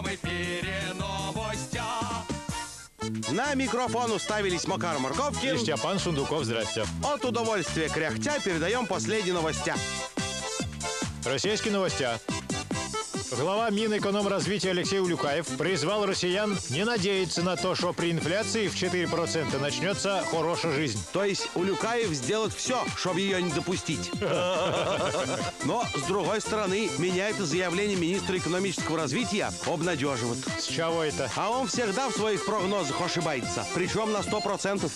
в эфире новости. На микрофон уставились Макар Марковкин И Степан Сундуков, здрасте. От удовольствия кряхтя передаем последние новости. Российские новости. Глава Минэкономразвития Алексей Улюкаев призвал россиян не надеяться на то, что при инфляции в 4% начнется хорошая жизнь. То есть Улюкаев сделает все, чтобы ее не допустить. Но, с другой стороны, меня это заявление министра экономического развития обнадеживает. С чего это? А он всегда в своих прогнозах ошибается. Причем на 100%.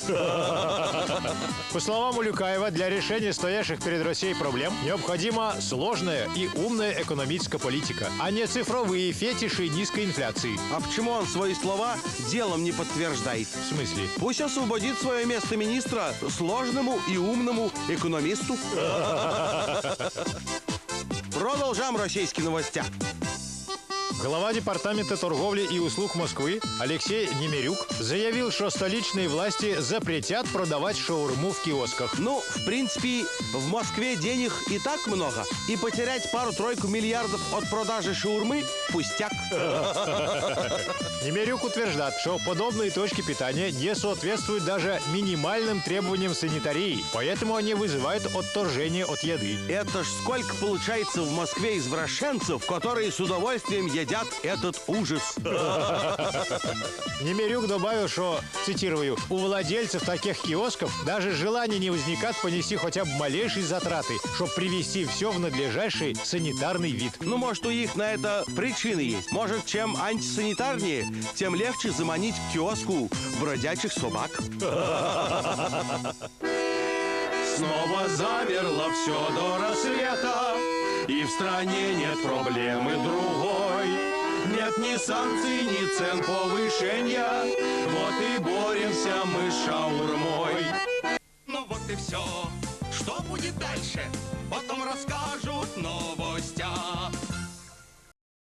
По словам Улюкаева, для решения стоящих перед Россией проблем необходима сложная и умная экономическая политика, а не цифровые фетиши низкой инфляции. А почему он свои слова делом не подтверждает? В смысле? Пусть освободит свое место министра сложному и умному экономисту. Продолжаем российские новости. Глава департамента торговли и услуг Москвы Алексей Немирюк заявил, что столичные власти запретят продавать шаурму в киосках. Ну, в принципе, в Москве денег и так много. И потерять пару-тройку миллиардов от продажи шаурмы – пустяк. Немирюк утверждает, что подобные точки питания не соответствуют даже минимальным требованиям санитарии, поэтому они вызывают отторжение от еды. Это ж сколько получается в Москве извращенцев, которые с удовольствием едят этот ужас. Немирюк добавил, что, цитирую, у владельцев таких киосков даже желания не возникает понести хотя бы малейшие затраты, чтобы привести все в надлежащий санитарный вид. Ну, может, у них на это причины есть. Может, чем антисанитарнее, тем легче заманить к киоску бродячих собак. Снова замерло все до рассвета, и в стране нет проблемы другой. Нет ни санкций, ни цен повышения, вот и боремся мы с шаурмой. Ну вот и все. Что будет дальше? Потом расскажут новости.